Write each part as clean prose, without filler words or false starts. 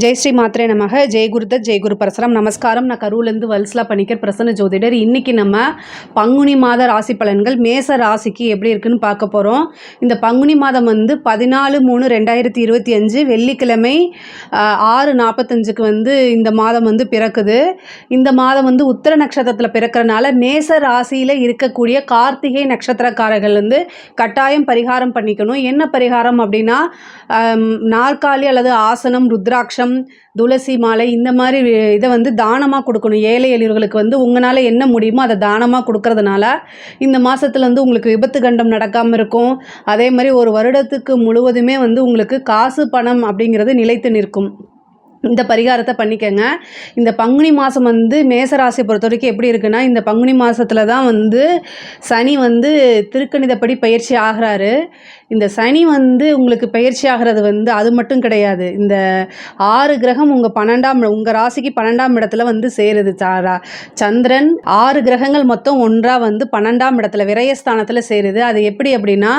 ஜெய் ஸ்ரீ மாத்ரே நமக. ஜெய் குருதத், ஜெய் குரு பரசுராம். நமஸ்காரம். நான் கரூர்லேருந்து வல்சலா பணிக்கர், பிரசன்ன ஜோதிடர். இன்றைக்கி நம்ம பங்குனி மாத ராசி பலன்கள் மேச ராசிக்கு எப்படி இருக்குன்னு பார்க்க போகிறோம். இந்த பங்குனி மாதம் 14/3/2025 வெள்ளிக்கிழமை 6:45 இந்த மாதம் பிறக்குது. இந்த மாதம் உத்திர நட்சத்திரத்தில் பிறக்கிறனால மேச ராசியில் இருக்கக்கூடிய கார்த்திகை நட்சத்திரக்காரர்கள் கட்டாயம் பரிகாரம் பண்ணிக்கணும். என்ன பரிகாரம் அப்படின்னா, நாற்காலி அல்லது ஆசனம், ருத்ராட்சம், துளசி மாலை இந்த மாதிரி இதை தானமாக கொடுக்கணும். ஏழை எளியவர்களுக்கு உங்களால் என்ன முடியுமோ அதை தானமாக கொடுக்கறதுனால இந்த மாதத்தில் உங்களுக்கு விபத்து கண்டம் நடக்காமல் இருக்கும். அதே மாதிரி ஒரு வருடத்துக்கு முழுவதுமே உங்களுக்கு காசு பணம் அப்படிங்கிறது நிலைத்து நிற்கும். இந்த பரிகாரத்தை பண்ணிக்கங்க. இந்த பங்குனி மாதம் மேசராசியை பொறுத்த வரைக்கும் எப்படி இருக்குன்னா, இந்த பங்குனி மாதத்தில் தான் சனி திருக்கணிதப்படி பயிற்சி ஆகிறாரு. இந்த சனி உங்களுக்கு பயிற்சி ஆகிறது அது மட்டும் கிடையாது. இந்த 6 கிரகம் உங்கள் ராசிக்கு 12ஆம் இடத்துல சேருது. சந்திரன் 6 கிரகங்கள் மொத்தம் ஒன்றாக 12ஆம் இடத்துல விரயஸ்தானத்தில் சேருது. அது எப்படி அப்படின்னா,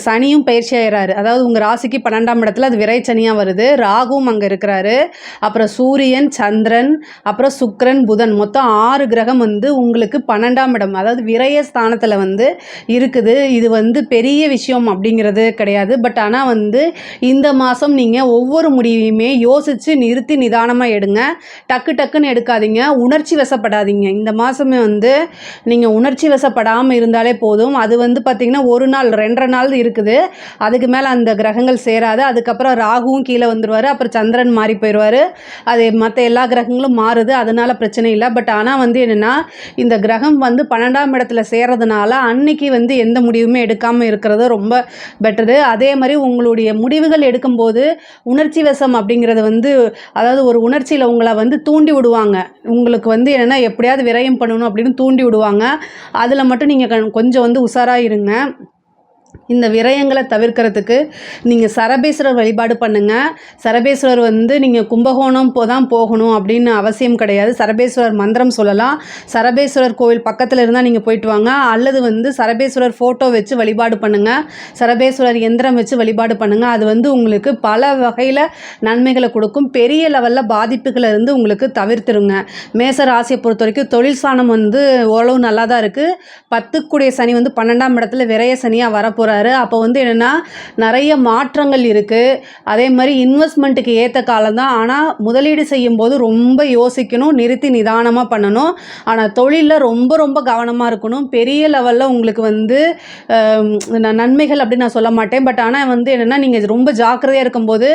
சனியும் பயிற்சி ஆகிறாரு. அதாவது உங்கள் ராசிக்கு 12ஆம் இடத்துல அது விரைச்சனியாக வருது. ராகுவும் அங்கே இருக்கிறாரு. அப்புறம் சூரியன், சந்திரன், அப்புறம் சுக்கிரன், புதன், மொத்தம் 6 கிரகம் உங்களுக்கு 12ஆம் இடம், அதாவது விரயஸ்தானத்தில் இருக்குது. இது பெரிய விஷயம் அப்படிங்கிறது கிடையாது. பட் ஆனால் இந்த மாதம் நீங்கள் ஒவ்வொரு முடிவையுமே யோசித்து நிறுத்தி நிதானமாக எடுங்க. டக்கு டக்குன்னு எடுக்காதீங்க. உணர்ச்சி வசப்படாதீங்க. இந்த மாதமே நீங்கள் உணர்ச்சி வசப்படாமல் இருந்தாலே போதும். அது பார்த்திங்கன்னா 1 நாள் 2 நாள் இருக்குது. அதுக்கு மேலே அந்த கிரகங்கள் சேராது. அதுக்கப்புறம் ராகுவும் கீழே வந்துடுவார். அப்புறம் சந்திரன் மாறி போயிடுவார். அது மற்ற எல்லா கிரகங்களும் மாறுது. அதனால பிரச்சனை இல்லை. பட் ஆனால் என்னென்னா, இந்த கிரகம் 12ஆம் இடத்துல சேர்றதுனால அன்னைக்கு எந்த முடிவுமே எடுக்காமல் இருக்கிறது ரொம்ப பெட்டரு. அதே மாதிரி உங்களுடைய முடிவுகள் எடுக்கும்போது உணர்ச்சி வசம் அப்படிங்கிறது அதாவது ஒரு உணர்ச்சியில் உங்களை தூண்டி விடுவாங்க. உங்களுக்கு என்னென்னா எப்படியாவது விரயம் பண்ணணும் அப்படின்னு தூண்டி விடுவாங்க. அதில் மட்டும் நீங்கள் கொஞ்சம் உஷாராக இருங்க. இந்த விரயங்களை தவிர்க்கிறதுக்கு நீங்கள் சரபேஸ்வரர் வழிபாடு பண்ணுங்கள். சரபேஸ்வரர் நீங்கள் கும்பகோணம் தான் போகணும் அப்படின்னு அவசியம் கிடையாது. சரபேஸ்வரர் மந்திரம் சொல்லலாம். சரபேஸ்வரர் கோவில் பக்கத்தில் இருந்தால் நீங்கள் போயிட்டு வாங்க. அல்லது சரபேஸ்வரர் ஃபோட்டோ வச்சு வழிபாடு பண்ணுங்கள். சரபேஸ்வரர் எந்திரம் வச்சு வழிபாடு பண்ணுங்கள். அது உங்களுக்கு பல வகையில் நன்மைகளை கொடுக்கும். பெரிய லெவலில் பாதிப்புகளை உங்களுக்கு தவிர்த்துருங்க. மேச ராசியை பொறுத்த வரைக்கும் தொழில் ஸ்தானம் ஓரளவு நல்லா தான் இருக்குது. 10க்குடைய சனி 12ஆம் இடத்துல விரய சனியாக வரப்போகிறாரு. அப்போ என்னென்னா நிறைய மாற்றங்கள் இருக்குது. அதே மாதிரி இன்வெஸ்ட்மெண்ட்டுக்கு ஏற்ற காலம் தான். ஆனால் முதலீடு செய்யும்போது ரொம்ப யோசிக்கணும், நிறுத்தி நிதானமாக பண்ணணும். ஆனால் தொழிலில் ரொம்ப ரொம்ப கவனமாக இருக்கணும். பெரிய லெவலில் உங்களுக்கு நன்மைகள் அப்படின்னு நான் சொல்ல மாட்டேன். பட் ஆனால் என்னென்னா, நீங்கள் ரொம்ப ஜாக்கிரதையாக இருக்கும்போது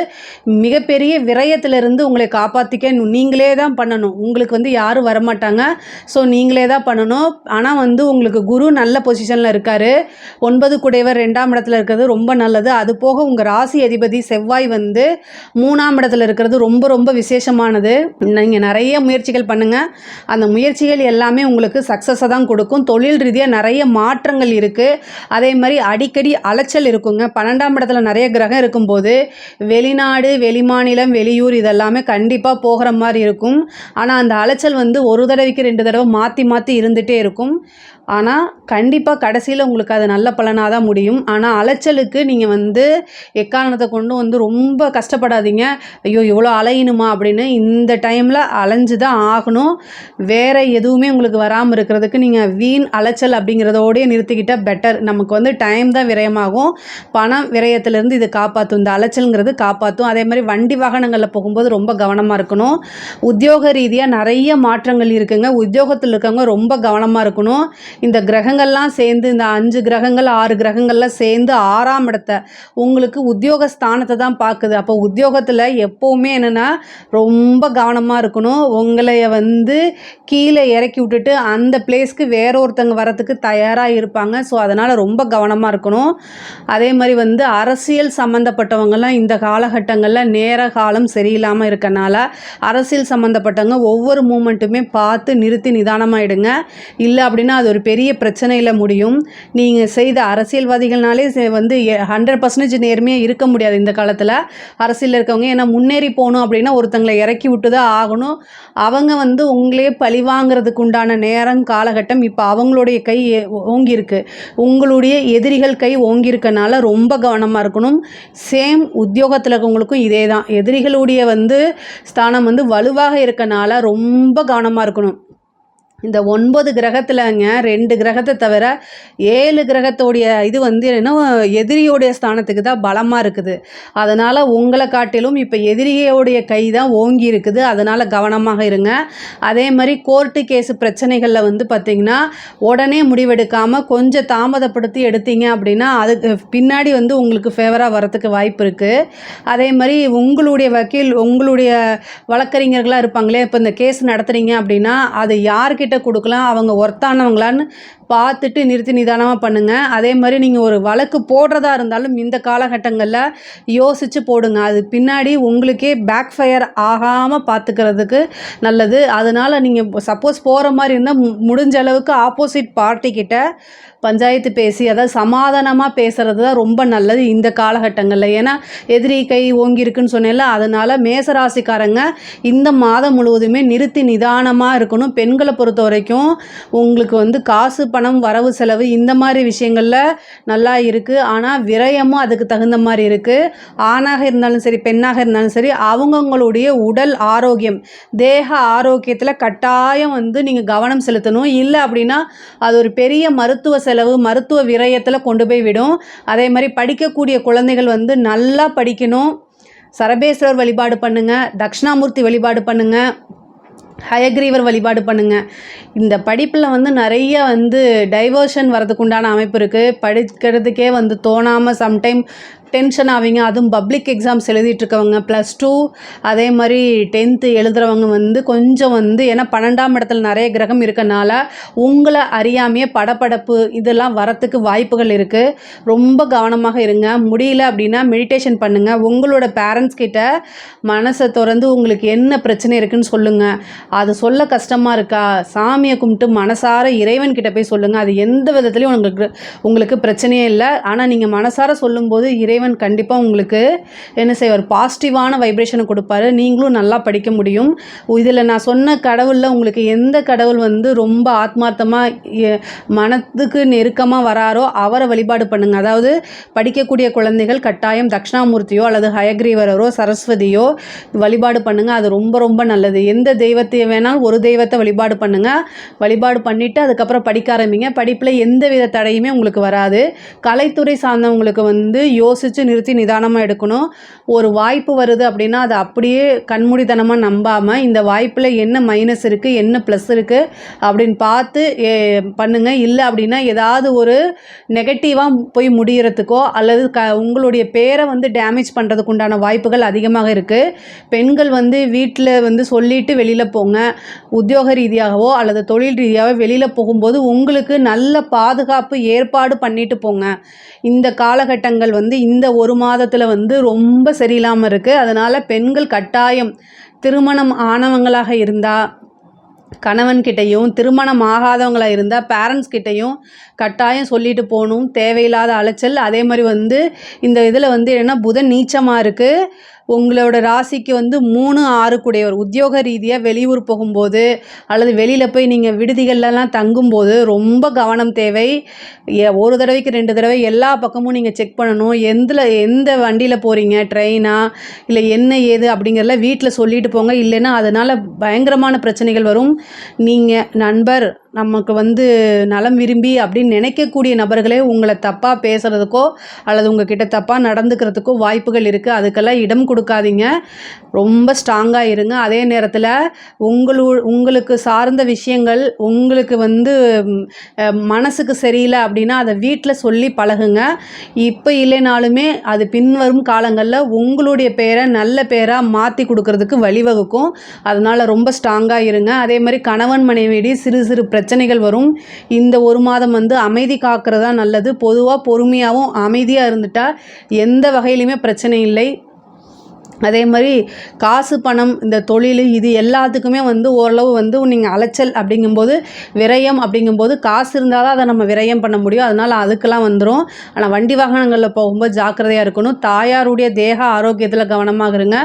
மிகப்பெரிய விரயத்திலிருந்து உங்களை காப்பாற்றிக்க நீங்களே தான் பண்ணணும். உங்களுக்கு யாரும் வரமாட்டாங்க. ஸோ நீங்களே தான் பண்ணணும். ஆனால் உங்களுக்கு குரு நல்ல பொசிஷனில் இருக்கார். 9 குடையவர் 2ஆம் இடத்துல இருக்கிறது ரொம்ப நல்லது. அது போக உங்கள் ராசி அதிபதி செவ்வாய் 3ஆம் இடத்துல இருக்கிறது ரொம்ப ரொம்ப விசேஷமானது. நீங்கள் நிறைய முயற்சிகள் பண்ணுங்கள். அந்த முயற்சிகள் எல்லாமே உங்களுக்கு சக்ஸஸை தான் கொடுக்கும். தொழில் ரீதியாக நிறைய மாற்றங்கள் இருக்குது. அதே மாதிரி அடிக்கடி அலைச்சல் இருக்குங்க. 12ஆம் இடத்துல நிறைய கிரகம் இருக்கும்போது வெளிநாடு, வெளிமாநிலம், வெளியூர் இதெல்லாமே கண்டிப்பாக போகிற மாதிரி இருக்கும். ஆனால் அந்த அலைச்சல் ஒரு தடவைக்கு 2 தடவை மாற்றி மாற்றி இருந்துகிட்டே இருக்கும். ஆனால் கண்டிப்பாக கடைசியில் உங்களுக்கு அது நல்ல பலனாக தான் முடியும். ஆனால் அலைச்சலுக்கு நீங்கள் எக்காரணத்தை கொண்டு ரொம்ப கஷ்டப்படாதீங்க. ஐயோ இவ்வளோ அலையணுமா அப்படின்னு. இந்த டைமில் அலைஞ்சு தான் ஆகணும். வேறு எதுவுமே உங்களுக்கு வராமல் இருக்கிறதுக்கு நீங்கள் வீண் அலைச்சல் அப்படிங்கிறதோடய நிறுத்திக்கிட்டால் பெட்டர். நமக்கு டைம் தான் விரயமாகும். பணம் விரயத்திலேருந்து இது காப்பாற்றும். இந்த அலைச்சல்ங்கிறது காப்பாற்றும். அதே மாதிரி வண்டி வாகனங்களில் போகும்போது ரொம்ப கவனமாக இருக்கணும். உத்தியோக ரீதியாக நிறைய மாற்றங்கள் இருக்குங்க. உத்தியோகத்தில் இருக்கவங்க ரொம்ப கவனமாக இருக்கணும். இந்த கிரகங்கள்லாம் சேர்ந்து இந்த 5 கிரகங்கள் 6 கிரகங்கள்லாம் சேர்ந்து 6ஆம் இடத்தை உங்களுக்கு உத்தியோக ஸ்தானத்தை தான் பார்க்குது. அப்போ உத்தியோகத்தில் எப்போவுமே என்னென்னா ரொம்ப கவனமாக இருக்கணும். உங்களை கீழே இறக்கி விட்டுட்டு அந்த பிளேஸ்க்கு வேற ஒருத்தங்க வரத்துக்கு தயாராக இருப்பாங்க. ஸோ அதனால் ரொம்ப கவனமாக இருக்கணும். அதே மாதிரி அரசியல் சம்மந்தப்பட்டவங்கலாம் இந்த காலகட்டங்களில் நேர காலம் சரியில்லாமல் இருக்கனால அரசியல் சம்மந்தப்பட்டவங்க ஒவ்வொரு மூமெண்ட்டுமே பார்த்து நிறுத்தி நிதானமாகிடுங்க. இல்லை அப்படின்னா அது ஒரு பெரிய பிரச்சனையில் முடியும். நீங்கள் செய்த அரசியல்வாதி அரசியல்வாதிகள்னாலே வந்து 100% நேர்மையாக இருக்க முடியாது இந்த காலத்தில் அரசியலில் இருக்கவங்க. ஏன்னா முன்னேறி போகணும் அப்படின்னா ஒருத்தங்களை இறக்கி விட்டு தான் ஆகணும். அவங்க வந்து உங்களே பழிவாங்கிறதுக்கு உண்டான நேரம் காலகட்டம் இப்போ அவங்களுடைய கை ஓங்கியிருக்கு. உங்களுடைய எதிரிகள் கை ஓங்கியிருக்கனால ரொம்ப கவனமாக இருக்கணும். சேம் உத்தியோகத்தில் இருக்கவங்களுக்கும் இதே தான். எதிரிகளுடைய வந்து ஸ்தானம் வந்து வலுவாக இருக்கனால ரொம்ப கவனமாக இருக்கணும். இந்த 9 கிரகத்தில்ங்க 2 கிரகத்தை தவிர 7 கிரகத்தோடைய இது வந்து என்ன எதிரியோடைய ஸ்தானத்துக்கு தான் பலமாக இருக்குது. அதனால் உங்களை காட்டிலும் இப்போ எதிரியோடைய கை தான் ஓங்கி இருக்குது. அதனால் கவனமாக இருங்க. அதே மாதிரி கோர்ட்டு கேஸு பிரச்சனைகளில் வந்து பார்த்திங்கன்னா உடனே முடிவெடுக்காமல் கொஞ்சம் தாமதப்படுத்தி எடுத்தீங்க அப்படின்னா அதுக்கு பின்னாடி வந்து உங்களுக்கு ஃபேவராக வரத்துக்கு வாய்ப்பு இருக்குது. அதே மாதிரி உங்களுடைய வக்கீல் உங்களுடைய வழக்கறிஞர்களாக இருப்பாங்களே, இப்போ இந்த கேஸ் நடத்துகிறீங்க அப்படின்னா அது யார்கிட்ட கொடுக்கலாம், அவங்க ஒர்த்தானவங்களான்னு பார்த்துட்டு நிறுத்தி நிதானமாக பண்ணுங்கள். அதே மாதிரி நீங்கள் ஒரு வழக்கு போடுறதா இருந்தாலும் இந்த காலகட்டங்களில் யோசித்து போடுங்க. அது பின்னாடி உங்களுக்கே பேக் ஃபயர் ஆகாமல் பார்த்துக்கிறதுக்கு நல்லது. அதனால் நீங்கள் சப்போஸ் போகிற மாதிரி இருந்தால் முடிஞ்ச அளவுக்கு ஆப்போசிட் பார்ட்டிக்கிட்ட பஞ்சாயத்து பேசி அதாவது சமாதானமாக பேசுகிறது தான் ரொம்ப நல்லது இந்த காலகட்டங்களில். ஏன்னா எதிரி கை ஓங்கியிருக்குன்னு சொன்னேன்ல, அதனால் மேசராசிக்காரங்க இந்த மாதம் முழுவதுமே நிறுத்தி நிதானமாக இருக்கணும். பெண்களை பொறுத்த வரைக்கும் உங்களுக்கு வந்து காசு பணம் வரவு செலவு இந்த மாதிரி விஷயங்களில் நல்லா இருக்குது. ஆனால் விரயமும் அதுக்கு தகுந்த மாதிரி இருக்குது. ஆணாக இருந்தாலும் சரி பெண்ணாக இருந்தாலும் சரி அவங்கவுங்களுடைய உடல் ஆரோக்கியம் தேக ஆரோக்கியத்தில் கட்டாயம் வந்து நீங்கள் கவனம் செலுத்தணும். இல்லை அப்படின்னா அது ஒரு பெரிய மருத்துவ செலவு மருத்துவ விரயத்தில் கொண்டு போய் விடும். அதே மாதிரி படிக்கக்கூடிய குழந்தைகள் வந்து நல்லா படிக்கணும். சரபேஸ்வரர் வழிபாடு பண்ணுங்கள், தட்சிணாமூர்த்தி வழிபாடு பண்ணுங்கள், ஹயக்ரீவர் வழிபாடு பண்ணுங்கள். இந்த படிப்பில் வந்து நிறைய வந்து டைவர்ஷன் வரதுக்கு உண்டான அமைப்பு இருக்குது. படிக்கிறதுக்கே வந்து தோணாமல் சம்டைம் டென்ஷன் ஆவீங்க. அதுவும் பப்ளிக் எக்ஸாம்ஸ் எழுதிட்டுருக்கவங்க +2 அதே மாதிரி 10th எழுதுகிறவங்க வந்து கொஞ்சம் வந்து ஏன்னா 12ஆம் இடத்துல நிறைய கிரகம் இருக்கனால உங்களை அறியாமையே படபடப்பு இதெல்லாம் வரத்துக்கு வாய்ப்புகள் இருக்குது. ரொம்ப கவனமாக இருங்க. முடியல அப்படின்னா மெடிடேஷன் பண்ணுங்கள். உங்களோட பேரண்ட்ஸ் கிட்ட மனசை திறந்து உங்களுக்கு என்ன பிரச்சனை இருக்குதுன்னு சொல்லுங்கள். அது சொல்ல கஷ்டமாக இருக்கா, சாமியை கும்பிட்டு மனசார இறைவன்கிட்ட போய் சொல்லுங்கள். அது எந்த விதத்துலையும் உங்களுக்கு பிரச்சனையே இல்லை. ஆனால் நீங்கள் மனசார சொல்லும்போது இறைவன் கண்டிப்பாக உங்களுக்கு என்ன செய்வார், பாசிட்டிவான வைப்ரேஷனை கொடுப்பாரு. நீங்களும் நல்லா படிக்க முடியும். இதில் நான் சொன்ன கடவுளில் உங்களுக்கு எந்த கடவுள் வந்து ரொம்ப ஆத்மார்த்தமாக மனத்துக்கு நெருக்கமாக வராரோ அவரை வழிபாடு பண்ணுங்கள். அதாவது படிக்கக்கூடிய குழந்தைகள் கட்டாயம் தட்சிணாமூர்த்தியோ அல்லது ஹயக்ரீவரோ சரஸ்வதியோ வழிபாடு பண்ணுங்கள். அது ரொம்ப ரொம்ப நல்லது. எந்த தெய்வத்தை வேணாலும் ஒரு தெய்வத்தை வழிபாடு பண்ணுங்கள். வழிபாடு பண்ணிவிட்டு அதுக்கப்புறம் படிக்க ஆரம்பிங்க. படிப்பில் எந்த வித தடையுமே உங்களுக்கு வராது. கலைத்துறை சார்ந்தவங்களுக்கு வந்து யோசித்து நிறுத்தி நிதானமாக எடுக்கணும். ஒரு வாய்ப்பு வருது அப்படின்னா அதை அப்படியே கண்மூடித்தனமாக நம்பாமல் இந்த வாய்ப்பில் என்ன மைனஸ் இருக்குது என்ன ப்ளஸ் இருக்குது அப்படின்னு பார்த்து பண்ணுங்கள். இல்லை அப்படின்னா ஏதாவது ஒரு நெகட்டிவாக போய் முடிகிறதுக்கோ அல்லது உங்களுடைய பேரை வந்து டேமேஜ் பண்ணுறதுக்கு உண்டான வாய்ப்புகள் அதிகமாக இருக்குது. பெண்கள் வந்து வீட்டில் வந்து சொல்லிட்டு வெளியில் போங்க. உத்தியோக ரீதியாகவோ அல்லது தொழில் ரீதியாகவோ வெளியில் போகும்போது உங்களுக்கு நல்ல பாதுகாப்பு ஏற்பாடு பண்ணிட்டு போங்க. இந்த காலகட்டங்கள் வந்து இந்த ஒரு மாதத்தில் வந்து ரொம்ப சரியில்லாமல் இருக்குது. அதனால் பெண்கள் கட்டாயம் திருமணம் ஆனவங்களாக இருந்தால் கணவன்கிட்டையும், திருமணம் ஆகாதவங்களாக இருந்தால் பேரண்ட்ஸ் கிட்டையும் கட்டாயம் சொல்லிட்டு போகணும். தேவையில்லாத அலைச்சல். அதே மாதிரி வந்து இந்த இதில் வந்து என்னென்னா புதன் நீச்சமாக இருக்குது. உங்களோட ராசிக்கு வந்து 3, 6 கூடியவர் உத்தியோக ரீதியாக வெளியூர் போகும்போது அல்லது வெளியில் போய் நீங்கள் விடுதிகள்லாம் தங்கும்போது ரொம்ப கவனம் தேவை. ஒரு தடவைக்கு 2 தடவை எல்லா பக்கமும் நீங்கள் செக் பண்ணணும். எந்த வண்டியில் போகிறீங்க, ட்ரெயினா இல்லை என்ன ஏது அப்படிங்கிறத வீட்டில் சொல்லிட்டு போங்க. இல்லைன்னா அதனால் பயங்கரமான பிரச்சனைகள் வரும். நீங்கள் நண்பர் நமக்கு வந்து நலம் விரும்பி அப்படின்னு நினைக்கக்கூடிய நபர்களே உங்களை தப்பாக பேசுகிறதுக்கோ அல்லது உங்ககிட்ட தப்பாக நடந்துக்கிறதுக்கோ வாய்ப்புகள் இருக்குது. அதுக்கெல்லாம் இடம் கொடுக்காதீங்க. ரொம்ப ஸ்ட்ராங்காக இருங்க. அதே நேரத்தில் உங்களுக்கு சார்ந்த விஷயங்கள் உங்களுக்கு வந்து மனசுக்கு சரியில்லை அப்படின்னா அதை வீட்டில் சொல்லி பழகுங்க. இப்போ இல்லைனாலுமே அது பின்வரும் காலங்களில் உங்களுடைய பேரை நல்ல பேராக மாற்றி கொடுக்கறதுக்கு வழிவகுக்கும். அதனால் ரொம்ப ஸ்ட்ராங்காக இருங்க. அதே மாதிரி கணவன் மனைவியிடையே சிறு சிறு பிரச்சனைகள் வரும். இந்த ஒரு மாதம் வந்து அமைதி காக்கிறதா நல்லது. பொதுவாக பொறுமையாகவும் அமைதியாக இருந்துட்டால் எந்த வகையிலுமே பிரச்சனை இல்லை. அதே மாதிரி காசு பணம் இந்த தொழில் இது எல்லாத்துக்குமே வந்து ஓரளவு வந்து நீங்கள் அலைச்சல் அப்படிங்கும்போது விரயம் அப்படிங்கும்போது காசு இருந்தால் தான் அதை நம்ம விரயம் பண்ண முடியும். அதனால் அதுக்கெல்லாம் வந்துடும். ஆனால் வண்டி வாகனங்களில் போகும்போது ஜாக்கிரதையாக இருக்கணும். தாயாருடைய தேக ஆரோக்கியத்தில் கவனமாக இருங்க.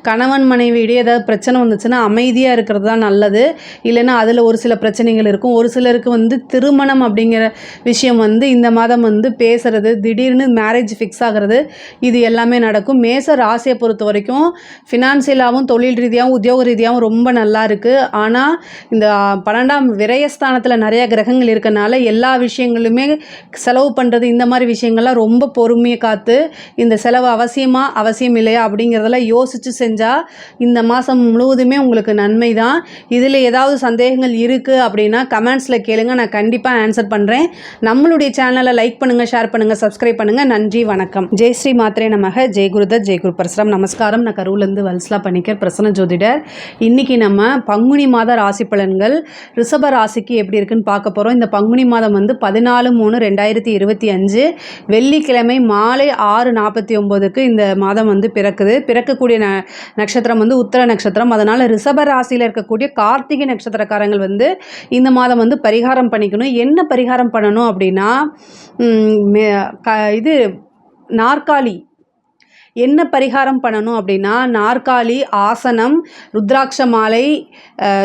கணவன் மனைவியிடையே ஏதாவது பிரச்சனை வந்துச்சுன்னா அமைதியாக இருக்கிறது தான் நல்லது. இல்லைன்னா அதில் ஒரு சில பிரச்சனைகள் இருக்கும். ஒரு சிலருக்கு வந்து திருமணம் அப்படிங்கிற விஷயம் வந்து இந்த மாதம் வந்து பேசுகிறது, திடீர்னு மேரேஜ் ஃபிக்ஸ் ஆகிறது, இது எல்லாமே நடக்கும். மேச ராசியை பொறுத்த வரைக்கும் ஃபினான்சியலாகவும் தொழில் ரீதியாகவும் உத்தியோக ரீதியாகவும் ரொம்ப நல்லா இருக்குது. ஆனால் இந்த 12ஆம் விரயஸ்தானத்தில் நிறைய கிரகங்கள் இருக்கனால எல்லா விஷயங்களுமே செலவு பண்ணுறது இந்த மாதிரி விஷயங்கள்லாம் ரொம்ப பொறுமையை காத்து இந்த செலவு அவசியம் இல்லையா அப்படிங்கிறதெல்லாம் யோசித்து செஞ்சால் இந்த மாதம் முழுவதுமே உங்களுக்கு நன்மை தான். இதில் ஏதாவது சந்தேகங்கள் இருக்குது அப்படின்னா கமெண்ட்ஸில் கேளுங்க, நான் கண்டிப்பாக ஆன்சர் பண்ணுறேன். நம்மளுடைய சேனலை லைக் பண்ணுங்கள், ஷேர் பண்ணுங்கள், சப்ஸ்கிரைப் பண்ணுங்கள். நன்றி, வணக்கம். ஜெய் ஸ்ரீ மாத்ரே நமக. ஜெய் குருதத், ஜெய் குரு பரசுராம். நமஸ்காரம். நான் கரூர்லேருந்து வல்சலா பணிக்கர், பிரசன்ன ஜோதிடர். இன்றைக்கி நம்ம பங்குனி மாத ராசி பலன்கள் ரிஷப ராசிக்கு எப்படி இருக்குன்னு பார்க்க போகிறோம். இந்த பங்குனி மாதம் வந்து 14/3/2025 வெள்ளிக்கிழமை மாலை 6:49க்கு இந்த மாதம் வந்து பிறக்கக்கூடிய நட்சத்திரம் வந்து உத்திர நட்சத்திரம். அதனால் ரிஷப ராசியில் இருக்கக்கூடிய கார்த்திகை நட்சத்திரக்காரங்கள் வந்து இந்த மாதம் வந்து பரிகாரம் பண்ணிக்கணும். என்ன பரிகாரம் பண்ணணும் அப்படின்னா, இது நாற்காலி என்ன பரிகாரம் பண்ணணும் அப்படின்னா, நாற்காலி, ஆசனம், ருத்ராட்ச மாலை,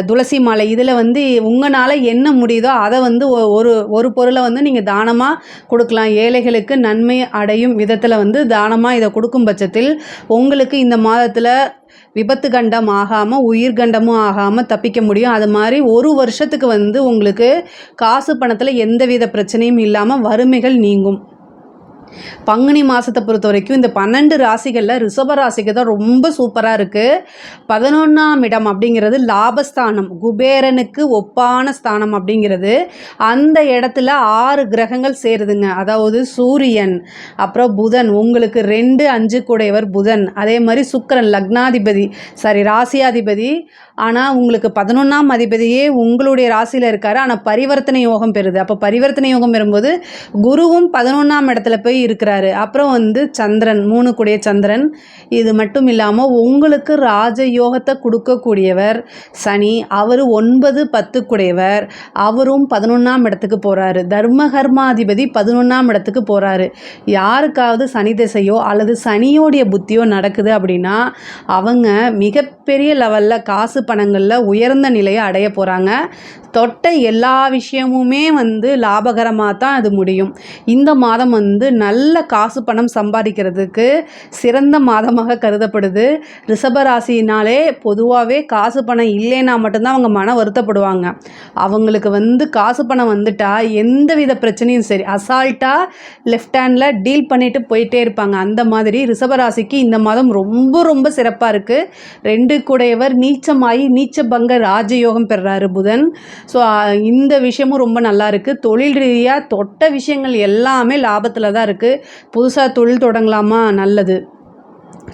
துளசி மாலை, இதில் வந்து உங்களால் என்ன முடியுதோ அதை வந்து ஒரு பொருளை வந்து நீங்கள் தானமாக கொடுக்கலாம். ஏழைகளுக்கு நன்மை அடையும் விதத்தில் வந்து தானமாக இதை கொடுக்கும் பட்சத்தில் உங்களுக்கு இந்த மாதத்தில் விபத்து கண்டம் ஆகாமல் உயிர்கண்டமும் ஆகாமல் தப்பிக்க முடியும். அது மாதிரி ஒரு வருஷத்துக்கு வந்து உங்களுக்கு காசு பணத்தில் எந்தவித பிரச்சனையும் இல்லாமல் வறுமைகள் நீங்கும். பங்குனி மாதத்தை பொறுத்த வரைக்கும் இந்த 12 ராசிகளில் ரிஷப ராசிக்கு தான் ரொம்ப சூப்பராக இருக்குது. 11ஆம் இடம் அப்படிங்கிறது லாபஸ்தானம், குபேரனுக்கு ஒப்பான ஸ்தானம் அப்படிங்கிறது. அந்த இடத்துல 6 கிரகங்கள் சேருதுங்க. அதாவது சூரியன், அப்புறம் புதன், உங்களுக்கு 2, 5 கூடையவர் புதன், அதே மாதிரி சுக்கிரன் ராசியாதிபதி. ஆனால் உங்களுக்கு 11ஆம் அதிபதியே உங்களுடைய ராசியில் இருக்கார். ஆனால் பரிவர்த்தனை யோகம் பெறுது. அப்போ பரிவர்த்தனை யோகம் பெறும்போது குருவும் 11ஆம் இடத்துல போய் இருக்கிறாரு. அப்புறம் வந்து சந்திரன், 3 கூடிய சந்திரன். இது மட்டும் இல்லாமல் உங்களுக்கு ராஜயோகத்தை கொடுக்கக்கூடியவர் சனி, அவர் 9, 10 கூடையவர், அவரும் 11ஆம் இடத்துக்கு போகிறாரு. தர்மகர்மாதிபதி 11ஆம் இடத்துக்கு போகிறாரு. யாருக்காவது சனி திசையோ அல்லது சனியோடைய புத்தியோ நடக்குது அப்படின்னா அவங்க மிகப்பெரிய லெவலில் காசு பணங்களில் உயர்ந்த நிலையை அடைய போகிறாங்க. தொட்ட எல்லா விஷயமுமே வந்து லாபகரமாக தான் அது முடியும். இந்த மாதம் வந்து நல்ல காசு பணம் சம்பாதிக்கிறதுக்கு சிறந்த மாதமாக கருதப்படுது. ரிஷபராசினாலே பொதுவாகவே காசு பணம் இல்லைன்னா மட்டும்தான் அவங்க மன வருத்தப்படுவாங்க. அவங்களுக்கு வந்து காசு பணம் வந்துட்டா எந்தவித பிரச்சனையும் சரி அசால்ட்டாக லெஃப்ட் ஹேண்டில் டீல் பண்ணிட்டு போயிட்டே இருப்பாங்க. அந்த மாதிரி ரிஷபராசிக்கு இந்த மாதம் ரொம்ப ரொம்ப சிறப்பாக இருக்குது. 2 கூடையவர் நீச்சமாகி நீச்சபங்க ராஜயோகம் பெறுறாரு புதன். ஸோ இந்த விஷயமும் ரொம்ப நல்லா இருக்குது. தொழில் ரீதியாக தொட்ட விஷயங்கள் எல்லாமே லாபத்தில் தான் இருக்குது. புதுசாக தொழில் தொடங்கலாமா? நல்லது.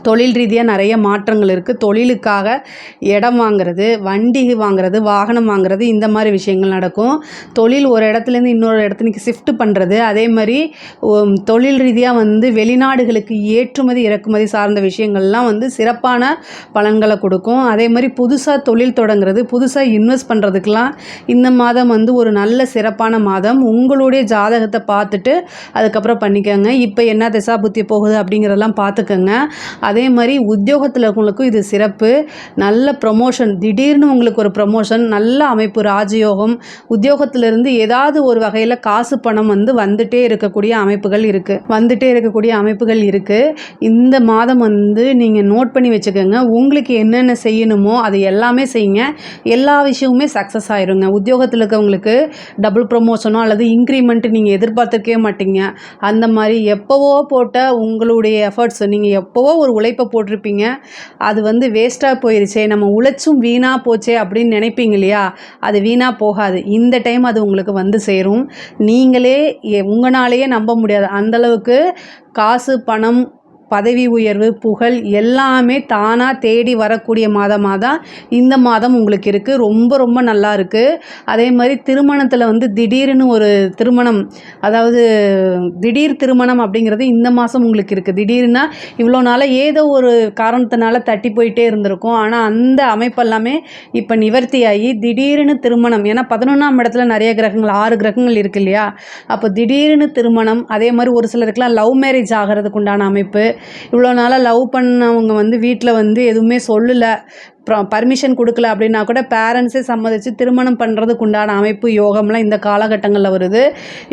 தொழில் ரீதியாக நிறைய மாற்றங்கள் இருக்குது. தொழிலுக்காக இடம் வாங்கிறது, வண்டி வாங்கிறது, வாகனம் வாங்கிறது, இந்த மாதிரி விஷயங்கள் நடக்கும். தொழில் ஒரு இடத்துலேருந்து இன்னொரு இடத்துக்கு ஷிஃப்ட் பண்ணுறது, அதே மாதிரி தொழில் ரீதியாக வந்து வெளிநாடுகளுக்கு ஏற்றுமதி இறக்குமதி சார்ந்த விஷயங்கள்லாம் வந்து சிறப்பான பலன்களை கொடுக்கும். அதே மாதிரி புதுசாக தொழில் தொடங்குறது, புதுசாக இன்வெஸ்ட் பண்ணுறதுக்கெலாம் இந்த மாதம் வந்து ஒரு நல்ல சிறப்பான மாதம். உங்களுடைய ஜாதகத்தை பார்த்துட்டு அதுக்கப்புறம் பண்ணிக்கோங்க. இப்போ என்ன திசா புத்தி போகுது அப்படிங்கிறதெல்லாம் பார்த்துக்கோங்க. அதே மாதிரி உத்தியோகத்தில் இருக்கவங்களுக்கும் இது சிறப்பு. நல்ல ப்ரொமோஷன், திடீர்னு உங்களுக்கு ஒரு ப்ரொமோஷன், நல்ல அமைப்பு, ராஜயோகம், உத்தியோகத்திலிருந்து ஏதாவது ஒரு வகையில் காசு பணம் வந்து வந்துட்டே இருக்கக்கூடிய அமைப்புகள் இருக்குது. இந்த மாதம் வந்து நீங்கள் நோட் பண்ணி வச்சுக்கோங்க. உங்களுக்கு என்னென்ன செய்யணுமோ அது எல்லாமே செய்யுங்க. எல்லா விஷயமுமே சக்ஸஸ் ஆயிருங்க. உத்தியோகத்தில் இருக்கவங்களுக்கு டபுள் ப்ரொமோஷனோ அல்லது இன்க்ரிமெண்ட் நீங்கள் எதிர்பார்த்துருக்கவே மாட்டீங்க. அந்த மாதிரி எப்போவோ போட்ட உங்களுடைய எஃபர்ட்ஸ், நீங்கள் எப்போவோ ஒரு உழைப்பை போட்டிருப்பீங்க, அது வந்து வேஸ்ட்டாக போயிருச்சே, நம்ம உழைச்சும் வீணாக போச்சே அப்படின்னு நினைப்பீங்க இல்லையா? அது வீணாக போகாது. இந்த டைம் அது உங்களுக்கு வந்து சேரும். நீங்களே உங்களாலேயே நம்ப முடியாது அந்தளவுக்கு காசு பணம் பதவி உயர்வு, புகழ் எல்லாமே தானாக தேடி வரக்கூடிய மாதமாக தான் இந்த மாதம் உங்களுக்கு இருக்குது. ரொம்ப ரொம்ப நல்லா இருக்குது. அதே மாதிரி திருமணத்தில் வந்து திடீர்னு ஒரு திருமணம், அதாவது திடீர் திருமணம் அப்படிங்கிறது இந்த மாதம் உங்களுக்கு இருக்குது. திடீர்னா இவ்வளோ நாளாக ஏதோ ஒரு காரணத்தினால தட்டி போயிட்டே இருந்திருக்கும். ஆனால் அந்த அமைப்பெல்லாமே இப்போ நிவர்த்தியாகி திடீர்னு திருமணம், ஏன்னா 11ஆம் இடத்துல நிறைய கிரகங்கள் 6 கிரகங்கள் இருக்குது இல்லையா? அப்போ திடீர்னு திருமணம். அதே மாதிரி ஒரு சிலருக்குலாம் லவ் மேரேஜ் ஆகிறதுக்கு உண்டான அமைப்பு. இவ்வளோ நாளாக லவ் பண்ணவங்க வந்து வீட்டில் வந்து எதுவுமே சொல்லலை, பர்மிஷன் கொடுக்கல அப்படின்னா கூட பேரண்ட்ஸே சம்மதிச்சு திருமணம் பண்ணுறதுக்கு உண்டான அமைப்பு யோகம்லாம் இந்த காலகட்டங்களில் வருது.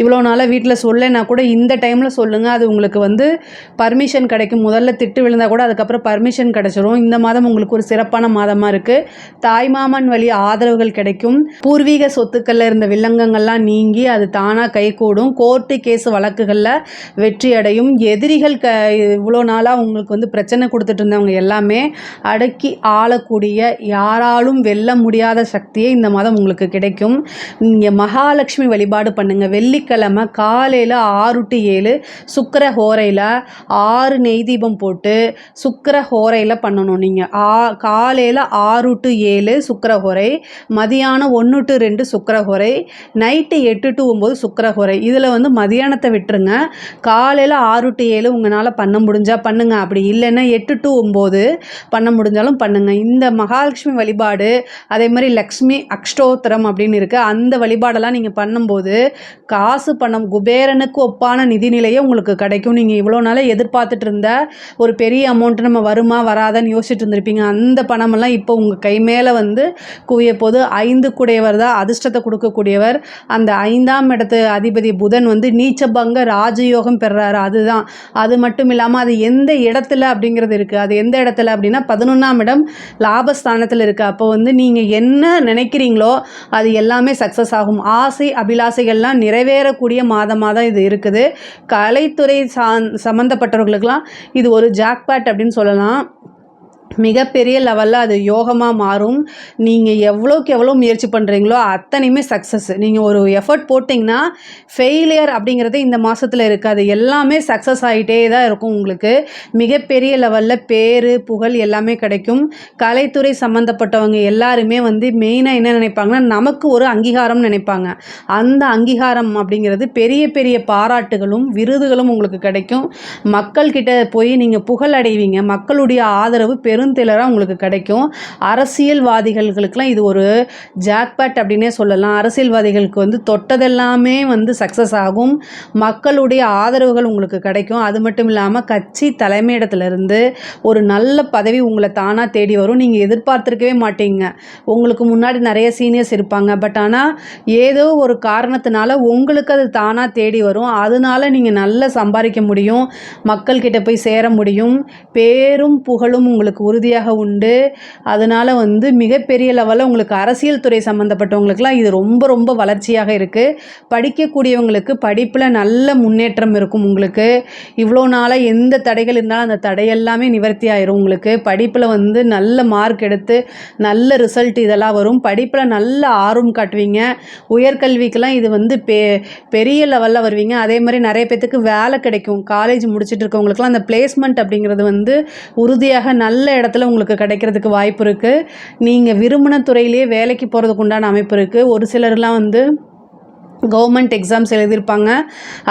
இவ்வளோ நாளாக வீட்டில் சொல்லலைன்னா கூட இந்த டைமில் சொல்லுங்கள், அது உங்களுக்கு வந்து பர்மிஷன் கிடைக்கும். முதல்ல திட்டு விழுந்தால் கூட அதுக்கப்புறம் பர்மிஷன் கிடச்சிரும். இந்த மாதம் உங்களுக்கு ஒரு சிறப்பான மாதமாக இருக்குது. தாய்மாமன் வழி ஆதரவுகள் கிடைக்கும். பூர்வீக சொத்துக்களில் இருந்த வில்லங்கங்கள்லாம் நீங்கி அது தானாக கைகூடும். கோர்ட்டு கேஸ் வழக்குகளில் வெற்றி அடையும். எதிரிகள் இவ்வளோ நாளாக உங்களுக்கு வந்து பிரச்சனை கொடுத்துட்டு இருந்தவங்க எல்லாமே அடக்கி ஆளக்கூடிய, யாராலும் வெல்ல முடியாத சக்தியே இந்த மாதம் உங்களுக்கு கிடைக்கும். நீங்கள் மகாலட்சுமி வழிபாடு பண்ணுங்கள். வெள்ளிக்கிழமை காலையில் 6 to 7 சுக்கிர ஹோரையில் 6 நெய் தீபம் போட்டு சுக்கிர ஹோரையில் பண்ணணும். நீங்கள் காலையில் 6 to 7 சுக்கிர ஹோரை, மதியானம் 1 to 2 சுக்கிர ஹோரை, நைட்டு 8 to 9 சுக்கிர ஹோரை. இதில் வந்து மதியானத்தை விட்டுருங்க. காலையில் 6 to 7 உங்களால் பண்ண முடிஞ்சால் பண்ணுங்கள். அப்படி இல்லைன்னா 8 to 9 பண்ண முடிஞ்சாலும் பண்ணுங்கள். இந்த மகாலட்சுமி வழிபாடு, அதே மாதிரி லக்ஷ்மி அஷ்டோத்திரம் அப்படின்னு இருக்குது, அந்த வழிபாடெல்லாம் நீங்கள் பண்ணும்போது காசு பணம் குபேரனுக்கு ஒப்பான நிதிநிலையே உங்களுக்கு கிடைக்கும். நீங்கள் இவ்வளோ நாளாக எதிர்பார்த்துட்டு இருந்த ஒரு பெரிய அமௌண்ட்டு நம்ம வருமா வராதான்னு யோசிச்சுட்டு இருந்திருப்பீங்க. அந்த பணமெல்லாம் இப்போ உங்கள் கை மேலே வந்து குவிய போது. 5 கூடையவர் தான் அதிர்ஷ்டத்தை கொடுக்கக்கூடியவர். அந்த 5ஆம் இடத்து அதிபதி புதன் வந்து நீச்சபங்க ராஜயோகம் பெறுறாரு. அதுதான், அது மட்டும் இல்லாமல் அது எந்த இடத்துல அப்படிங்கிறது இருக்குது. அது எந்த இடத்துல அப்படின்னா 11ஆம் இடம் லாபஸ்தானத்தில் இருக்குது. அப்போ வந்து நீங்கள் என்ன நினைக்கிறீங்களோ அது எல்லாமே சக்ஸஸ் ஆகும். ஆசை அபிலாசைகள்லாம் நிறைவேறக்கூடிய மாதமாக தான் இது இருக்குது. கலைத்துறை சம்மந்தப்பட்டவர்களுக்கெல்லாம் இது ஒரு ஜாக்பாட் அப்படின்னு சொல்லலாம். மிகப்பெரிய லெவலில் அது யோகமாக மாறும். நீங்கள் எவ்வளோக்கு எவ்வளோ முயற்சி பண்ணுறீங்களோ அத்தனையுமே சக்ஸஸ். நீங்கள் ஒரு எஃபர்ட் போட்டிங்கன்னா ஃபெயிலியர் அப்படிங்கிறது இந்த மாதத்தில் இருக்காது. எல்லாமே சக்ஸஸ் ஆகிட்டே தான் இருக்கும். உங்களுக்கு மிகப்பெரிய லெவலில் பேர் புகழ் எல்லாமே கிடைக்கும். கலைத்துறை சம்மந்தப்பட்டவங்க எல்லாருமே வந்து மெயினாக என்ன நினைப்பாங்கன்னா, நமக்கு ஒரு அங்கீகாரம் நினைப்பாங்க. அந்த அங்கீகாரம் அப்படிங்கிறது பெரிய பெரிய பாராட்டுகளும் விருதுகளும் உங்களுக்கு கிடைக்கும். மக்கள்கிட்ட போய் நீங்கள் புகழ் அடைவீங்க. மக்களுடைய ஆதரவு பெருந்திலராக உங்களுக்கு கிடைக்கும். அரசியல்வாதிகளுக்கெல்லாம் இது ஒரு ஜாக்பாட் அப்படின்னே சொல்லலாம். அரசியல்வாதிகளுக்கு வந்து தொட்டதெல்லாமே வந்து சக்ஸஸ் ஆகும். மக்களுடைய ஆதரவுகள் உங்களுக்கு கிடைக்கும். அது மட்டும் இல்லாமல் கட்சி தலைமையிடத்திலிருந்து ஒரு நல்ல பதவி உங்களை தானாக தேடி வரும். நீங்கள் எதிர்பார்த்துருக்கவே மாட்டீங்க. உங்களுக்கு முன்னாடி நிறைய சீனியர்ஸ் இருப்பாங்க. பட் ஆனால் ஏதோ ஒரு காரணத்தினால உங்களுக்கு அது தானாக தேடி வரும். அதனால நீங்கள் நல்லா சம்பாதிக்க முடியும். மக்கள்கிட்ட போய் சேர முடியும். பேரும் புகழும் உங்களுக்கு உறுதியாக உண்டு. அதனால் வந்து மிகப்பெரிய லெவலில் உங்களுக்கு அரசியல் துறை சம்மந்தப்பட்டவங்களுக்குலாம் இது ரொம்ப ரொம்ப வளர்ச்சியாக இருக்குது. படிக்கக்கூடியவங்களுக்கு படிப்பில் நல்ல முன்னேற்றம் இருக்கும். உங்களுக்கு இவ்வளோ நாளாக எந்த தடைகள் இருந்தாலும் அந்த தடையெல்லாமே நிவர்த்தி ஆயிரும். உங்களுக்கு படிப்பில் வந்து நல்ல மார்க் எடுத்து நல்ல ரிசல்ட் இதெல்லாம் வரும். படிப்பில் நல்ல ஆர்வம் காட்டுவீங்க. உயர்கல்விக்கெல்லாம் இது வந்து பெரிய லெவலில் வருவீங்க. அதே மாதிரி நிறைய பேத்துக்கு வேலை கிடைக்கும். காலேஜ் முடிச்சுட்டு இருக்கவங்களுக்குலாம் அந்த பிளேஸ்மெண்ட் அப்படிங்கிறது வந்து உறுதியாக நல்ல இடத்துல உங்களுக்கு கிடைக்கிறதுக்கு வாய்ப்பு இருக்குது. நீங்கள் விரும்பின துறையிலேயே வேலைக்கு போகிறதுக்கு உண்டான அமைப்பு இருக்குது. ஒரு சிலர்லாம் வந்து கவர்மெண்ட் எக்ஸாம்ஸ் எழுதியிருப்பாங்க.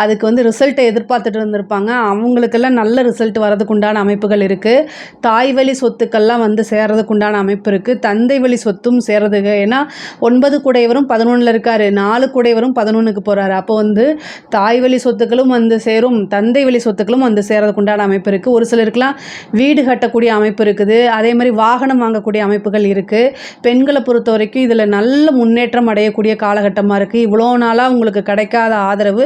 அதுக்கு வந்து ரிசல்ட்டை எதிர்பார்த்துட்டு இருந்திருப்பாங்க. அவங்களுக்கெல்லாம் நல்ல ரிசல்ட் வரதுக்கு உண்டான அமைப்புகள் இருக்குது. தாய் வழி சொத்துக்கள்லாம் வந்து சேர்றதுக்கு உண்டான அமைப்பு இருக்குது. தந்தை வழி சொத்தும் சேர்றதுக்கு, ஏன்னா 9 கூடையவரும் 11 இருக்கார், 4 கூடையவரும் 11க்கு போகிறாரு. அப்போ வந்து தாய் வழி சொத்துக்களும் வந்து சேரும், தந்தை வழி சொத்துக்களும் வந்து சேர்றதுக்கு உண்டான அமைப்பு இருக்குது. ஒரு சிலருக்குலாம் வீடு கட்டக்கூடிய அமைப்பு இருக்குது. அதே மாதிரி வாகனம் வாங்கக்கூடிய அமைப்புகள் இருக்குது. பெண்களை பொறுத்த வரைக்கும் இதில் நல்ல முன்னேற்றம் அடையக்கூடிய காலகட்டமாக இருக்குது. இவ்வளோ நாளாக உங்களுக்கு கிடைக்காத ஆதரவு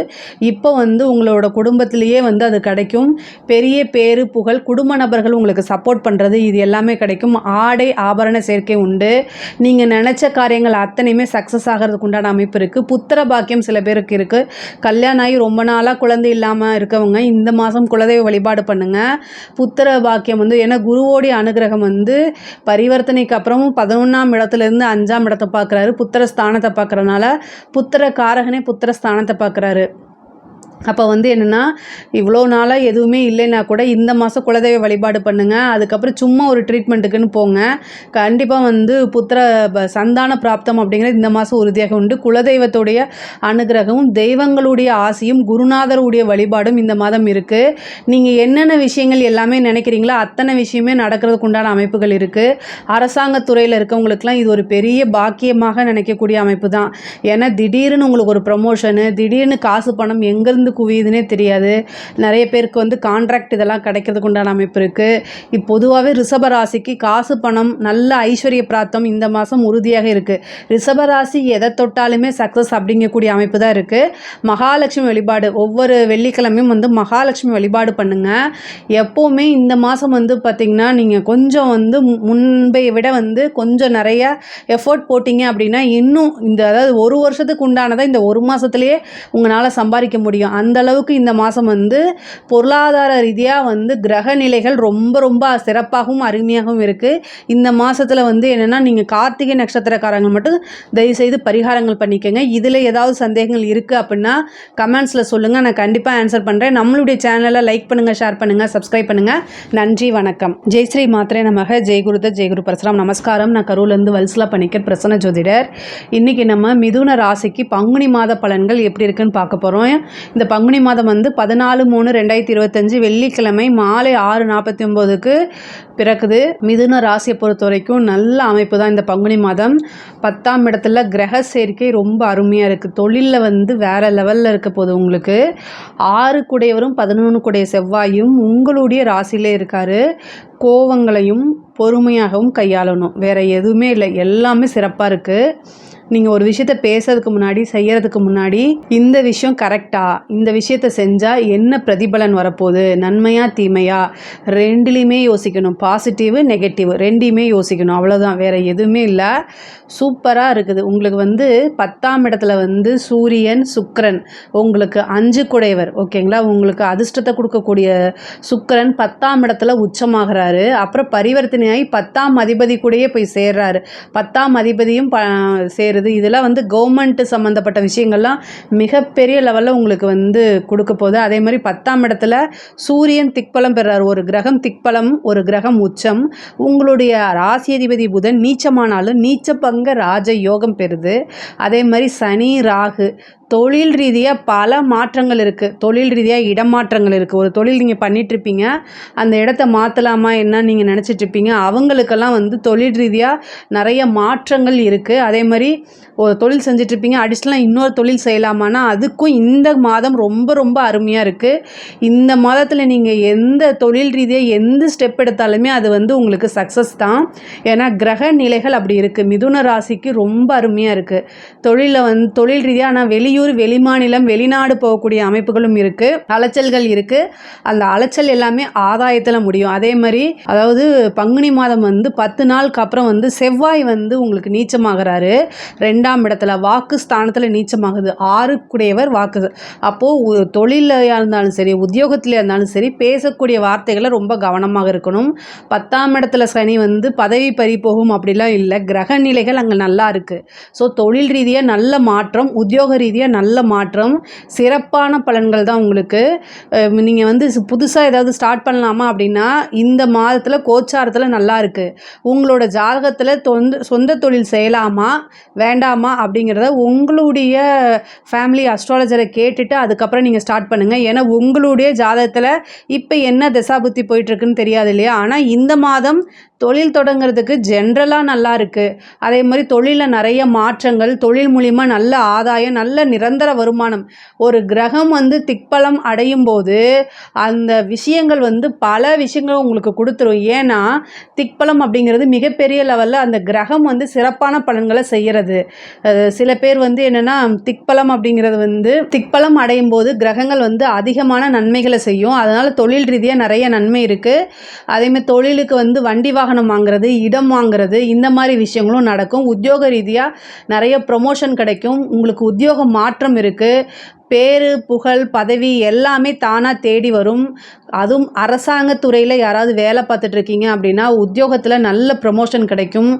இப்போ வந்து உங்களோட குடும்பத்திலேயே வந்து அது கிடைக்கும். பெரிய பேரு புகழ், குடும்ப நபர்கள் உங்களுக்கு சப்போர்ட் பண்ணுறது, இது எல்லாமே கிடைக்கும். ஆடை ஆபரண சேர்க்கை உண்டு. நீங்கள் நினச்ச காரியங்கள் அத்தனையுமே சக்ஸஸ் ஆகிறதுக்கு உண்டான அமைப்பு இருக்குது. புத்திர பாக்கியம் சில பேருக்கு இருக்குது. கல்யாணம் ஆகி ரொம்ப நாளாக குழந்தை இல்லாமல் இருக்கவங்க இந்த மாதம் குலதெய்வ வழிபாடு பண்ணுங்கள். புத்திர பாக்கியம் வந்து, ஏன்னா குருவோடைய அனுகிரகம் வந்து பரிவர்த்தனைக்கு அப்புறமும் 11ஆம் இடத்துலேருந்து 5ஆம் இடத்தை பார்க்குறாரு. புத்திர ஸ்தானத்தை பார்க்குறதுனால புத்திர காரகனே புத்திர ஸ்தானத்தை பார்க்குறாரு. அப்போ வந்து என்னென்னா, இவ்வளோ நாளாக எதுவுமே இல்லைன்னா கூட இந்த மாதம் குலதெய்வ வழிபாடு பண்ணுங்கள். அதுக்கப்புறம் சும்மா ஒரு ட்ரீட்மெண்ட்டுக்குன்னு போங்க. கண்டிப்பாக வந்து சந்தான பிராப்தம் அப்படிங்கிறது இந்த மாதம் உறுதியாக உண்டு. குலதெய்வத்துடைய அனுகிரகமும் தெய்வங்களுடைய ஆசையும் குருநாதருடைய வழிபாடும் இந்த மாதம் இருக்குது. நீங்கள் என்னென்ன விஷயங்கள் எல்லாமே நினைக்கிறீங்களோ அத்தனை விஷயமே நடக்கிறதுக்கு உண்டான அமைப்புகள் இருக்குது. அரசாங்கத்துறையில் இருக்கவங்களுக்குலாம் இது ஒரு பெரிய பாக்கியமாக நினைக்கக்கூடிய அமைப்பு தான். ஏன்னா திடீர்னு உங்களுக்கு ஒரு ப்ரமோஷனு, திடீர்னு காசு பணம் எங்கேருந்து குவியுதுன்னே தெரியாது. நிறைய பேருக்கு வந்து கான்ட்ராக்ட் இதெல்லாம் கிடைக்கிறதுக்கு உண்டான அமைப்பு இருக்குது. பொதுவாகவே ரிஷபராசிக்கு காசு பணம் நல்ல ஐஸ்வர்ய பிராப்தம் இந்த மாதம் உறுதியாக இருக்குது. ரிஷபராசி எதை தொட்டாலுமே சக்ஸஸ் அப்படிங்கக்கூடிய அமைப்பு தான் இருக்குது. மகாலட்சுமி வழிபாடு ஒவ்வொரு வெள்ளிக்கிழமையும் வந்து மகாலட்சுமி வழிபாடு பண்ணுங்கள். எப்போவுமே இந்த மாதம் வந்து பார்த்திங்கன்னா நீங்கள் கொஞ்சம் வந்து முன்பை விட வந்து கொஞ்சம் நிறைய எஃபோர்ட் போட்டிங்க அப்படின்னா இன்னும் அதாவது ஒரு வருஷத்துக்கு உண்டானதை இந்த ஒரு மாதத்துலேயே உங்களால் சம்பாதிக்க முடியும். அந்த அளவுக்கு இந்த மாதம் வந்து பொருளாதார ரீதியாக வந்து கிரக நிலைகள் ரொம்ப ரொம்ப சிறப்பாகவும் அருமையாகவும் இருக்குது. இந்த மாதத்தில் வந்து என்னென்னா, நீங்கள் கார்த்திகை நட்சத்திரக்காரங்க மட்டும் தயவுசெய்து பரிகாரங்கள் பண்ணிக்கோங்க. இதில் ஏதாவது சந்தேகங்கள் இருக்குது அப்படின்னா கமெண்ட்ஸில் சொல்லுங்கள், நான் கண்டிப்பாக ஆன்சர் பண்ணுறேன். நம்மளுடைய சேனலை லைக் பண்ணுங்கள், ஷேர் பண்ணுங்கள், சப்ஸ்கிரைப் பண்ணுங்கள். நன்றி, வணக்கம். ஜெய் ஸ்ரீ மாத்ரே நமக. ஜெய்குருதத் ஜெய்குரு பரசுராம். நமஸ்காரம். நான் கரூர்லேருந்து வல்சலா பணிக்கர், பிரசன்ன ஜோதிடர். இன்றைக்கி நம்ம மிதுன ராசிக்கு பங்குனி மாத பலன்கள் எப்படி இருக்குன்னு பார்க்க போகிறோம். இந்த பங்குனி மாதம் வந்து 14/3/2025 வெள்ளிக்கிழமை மாலை 6:49க்கு பிறக்குது. மிதுன ராசியை பொறுத்த வரைக்கும் நல்ல அமைப்பு தான் இந்த பங்குனி மாதம். 10ஆம் இடத்துல கிரக சேர்க்கை ரொம்ப அருமையாக இருக்குது. தொழிலில் வந்து வேறு லெவலில் இருக்க போது. உங்களுக்கு 6 கூடையவரும் 11 கூடைய செவ்வாயும் உங்களுடைய ராசியிலே இருக்கார். கோவங்களையும் பொறுமையாகவும் கையாளணும். வேறு எதுவுமே இல்லை, எல்லாமே சிறப்பாக இருக்குது. நீங்கள் ஒரு விஷயத்த பேசுறதுக்கு முன்னாடி, செய்கிறதுக்கு முன்னாடி இந்த விஷயம் கரெக்டா, இந்த விஷயத்தை செஞ்சால் என்ன பிரதிபலன் வரப்போகுது, நன்மையா தீமையா, ரெண்டுலேயுமே யோசிக்கணும். பாசிட்டிவ் நெகட்டிவ் ரெண்டையுமே யோசிக்கணும். அவ்வளோதான், வேறு எதுவுமே இல்லை. சூப்பராக இருக்குது. உங்களுக்கு வந்து 10ஆம் இடத்துல வந்து சூரியன் சுக்கிரன் உங்களுக்கு 5 குடையவர். ஓகேங்களா? உங்களுக்கு அதிர்ஷ்டத்தை கொடுக்கக்கூடிய சுக்கிரன் 10ஆம் இடத்துல உச்சமாகிறாரு. அப்புறம் பரிவர்த்தனையாகி 10ஆம் அதிபதி கூடயே போய் சேர்றாரு. 10ஆம் அதிபதியும் இதெல்லாம் வந்து கவர்மெண்ட் சம்மந்தப்பட்ட விஷயங்கள்லாம் மிகப்பெரிய லெவலில் உங்களுக்கு வந்து கொடுக்க போகுது. அதே மாதிரி 10ஆம் இடத்துல சூரியன் திக்பலம் பெறார். ஒரு கிரகம் திக்பலம், ஒரு கிரகம் உச்சம். உங்களுடைய ராசியதிபதி புதன் நீச்சமானாலும் நீச்ச பங்க ராஜ யோகம் பெறுது. அதே மாதிரி சனி ராகு தொழில் ரீதியாக பல மாற்றங்கள் இருக்குது. தொழில் ரீதியாக இடமாற்றங்கள் இருக்குது. ஒரு தொழில் நீங்கள் பண்ணிகிட்ருப்பீங்க, அந்த இடத்த மாற்றலாமா என்ன நீங்கள் நினச்சிட்ருப்பீங்க. அவங்களுக்கெல்லாம் வந்து தொழில் ரீதியாக நிறைய மாற்றங்கள் இருக்குது. அதே மாதிரி ஒரு தொழில் செஞ்சிட்ருப்பீங்க, அடிஷ்னலாக இன்னொரு தொழில் செய்யலாமான்னா அதுக்கும் இந்த மாதம் ரொம்ப ரொம்ப அருமையாக இருக்குது. இந்த மாதத்தில் நீங்கள் எந்த தொழில் ரீதியாக எந்த ஸ்டெப் எடுத்தாலுமே அது வந்து உங்களுக்கு சக்ஸஸ் தான். ஏன்னா கிரக நிலைகள் அப்படி இருக்குது. மிதுன ராசிக்கு ரொம்ப அருமையாக இருக்குது. தொழில் ரீதியாக ஆனால் வெளியூர், வெளிமாநிலம், வெளிநாடு போகக்கூடிய அமைப்புகளும் இருக்குது. அலைச்சல்கள் இருக்குது. அந்த அலைச்சல் எல்லாமே ஆதாயத்தில் முடியும். அதே மாதிரி அதாவது பங்குனி மாதம் வந்து 10 நாளுக்கு அப்புறம் வந்து செவ்வாய் வந்து உங்களுக்கு நீச்சமாகிறாரு. 2ஆம் இடத்துல வாக்கு ஸ்தானத்தில் நீச்சமாகுது. 6 கூடையவர் வாக்கு. அப்போது தொழிலில் இருந்தாலும் சரி, உத்தியோகத்தில் இருந்தாலும் சரி, பேசக்கூடிய வார்த்தைகளை ரொம்ப கவனமாக இருக்கணும். 10ஆம் இடத்துல சனி வந்து பதவி பறி போகும் அப்படிலாம் இல்லை. கிரக நிலைகள் அங்கே நல்லா இருக்குது. ஸோ தொழில் ரீதியாக நல்ல மாற்றம், உத்தியோக ரீதியாக நல்ல மாற்றம், சிறப்பான பலன்கள் தான் உங்களுக்கு. நீங்கள் வந்து புதுசாக ஏதாவது ஸ்டார்ட் பண்ணலாமா அப்படின்னா இந்த மாதத்தில் கோச்சாரத்தில் நல்லா இருக்குது. உங்களோட ஜாதகத்தில் சொந்த தொழில் செய்யலாமா வேண்டாமா அப்படிங்கிறத உங்களுடைய ஃபேமிலி அஸ்ட்ராலஜரை கேட்டுட்டு அதுக்கப்புறம் நீங்கள் ஸ்டார்ட் பண்ணுங்கள். ஏன்னா உங்களுடைய ஜாதகத்தில் இப்போ என்ன தசாபுத்தி போயிட்டுருக்குன்னு தெரியாது இல்லையா. ஆனால் இந்த மாதம் தொழில் தொடங்கிறதுக்கு ஜென்ரலாக நல்லா இருக்குது. அதே மாதிரி தொழிலில் நிறைய மாற்றங்கள், தொழில் மூலிமா நல்ல ஆதாயம், நல்ல நிரந்தர வருமானம். ஒரு கிரகம் வந்து திக்பலம் அடையும் போது அந்த விஷயங்கள் வந்து பல விஷயங்கள் உங்களுக்கு கொடுத்துரும். ஏன்னா திக்பலம் அப்படிங்கிறது மிகப்பெரிய லெவலில் அந்த கிரகம் வந்து சிறப்பான பலன்களை செய்கிறது. சில பேர் வந்து என்னென்னா திக்பலம் அப்படிங்கிறது வந்து திக்பலம் அடையும் போது கிரகங்கள் வந்து அதிகமான நன்மைகளை செய்யும். அதனால் தொழில் ரீதியாக நிறைய நன்மை இருக்குது. அதேமாதிரி தொழிலுக்கு வந்து வண்டி வாகனம் வாங்குறது, இடம் வாங்குறது, இந்த மாதிரி விஷயங்களும் நடக்கும். உத்தியோக ரீதியாக நிறைய ப்ரொமோஷன் கிடைக்கும். உங்களுக்கு உத்தியோக மாற்றம் இருக்குது. பேரு, புகழ், பதவி எல்லாமே தானா தேடி வரும். அதுவும் அரசாங்கத் துறையில யாராவது வேலை பார்த்துட்டு இருக்கீங்க அப்படின்னா, உத்தியோகத்தில நல்ல ப்ரமோஷன் கிடைக்கும்.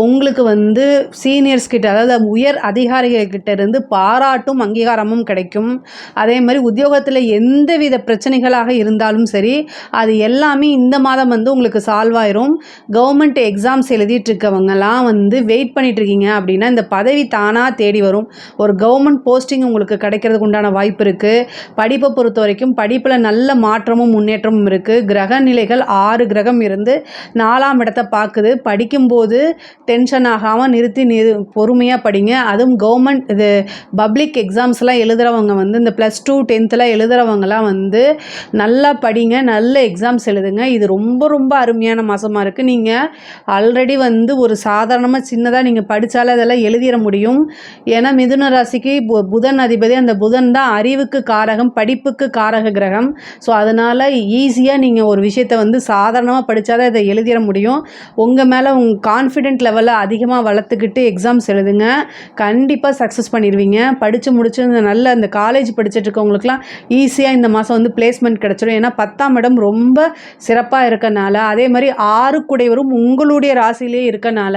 உங்களுக்கு வந்து சீனியர்ஸ் கிட்ட, அதாவது உயர் அதிகாரிகள் கிட்ட இருந்து பாராட்டும், அங்கீகாரமும் கிடைக்கும். அதே மாரி உத்தியோகத்தில எந்தவித பிரச்சனைகளாக இருந்தாலும் சரி, அது எல்லாமே இந்த மாதம் வந்து உங்களுக்கு சால்வ் ஆயிரும். கவர்மெண்ட் எக்ஸாம்ஸ் எழுதிட்டு இருக்கவங்கலாம் வந்து வெயிட் பண்ணிட்டு இருக்கீங்க அப்படின்னா, இந்த பதவி தானா தேடி வரும். ஒரு கவர்மெண்ட் போஸ்டிங் உங்களுக்கு கிடைக்கிறதுக்கு உண்டான வாய்ப்பு இருக்குது. படிப்பை பொறுத்த வரைக்கும் படிப்பில் நல்ல மாற்றமும் முன்னேற்றமும் இருக்குது. கிரக நிலைகள் 6 கிரகம் இருந்து 4ஆம் இடத்தை பார்க்குது. படிக்கும்போது டென்ஷன் ஆகாமல் நிறுத்தி பொறுமையாக படிங்க. அதுவும் கவர்மெண்ட் இது பப்ளிக் எக்ஸாம்ஸ்லாம் எழுதுகிறவங்க வந்து இந்த +2 10th எழுதுகிறவங்கலாம் வந்து நல்லா படிங்க, நல்ல எக்ஸாம்ஸ் எழுதுங்க. இது ரொம்ப ரொம்ப அருமையான மாதமாக இருக்குது. நீங்கள் ஆல்ரெடி வந்து ஒரு சாதாரணமாக சின்னதாக நீங்கள் படித்தாலே அதெல்லாம் எழுதிட முடியும். ஏன்னா மிதுன ராசிக்கு புதன் அதிபதி, அந்த புதன் தான் அறிவுக்கு காரகம், படிப்புக்கு காரக கிரகம். ஸோ அதனால் ஈஸியாக நீங்கள் ஒரு விஷயத்தை வந்து சாதாரணமாக படித்தாதான் இதை எழுதிட முடியும். உங்கள் மேலே உங்கள் கான்ஃபிடென்ட் லெவலை அதிகமாக வளர்த்துக்கிட்டு எக்ஸாம்ஸ் எழுதுங்க. கண்டிப்பாக சக்ஸஸ் பண்ணிடுவீங்க. படித்து முடிச்சு நல்ல இந்த காலேஜ் படிச்சுட்டு இருக்கவங்களுக்குலாம் ஈஸியாக இந்த மாதம் வந்து பிளேஸ்மெண்ட் கிடச்சிடும். ஏன்னா 10ஆம் இடம் ரொம்ப சிறப்பாக இருக்கனால, அதே மாதிரி 6 குடைவரும் உங்களுடைய ராசியிலே இருக்கனால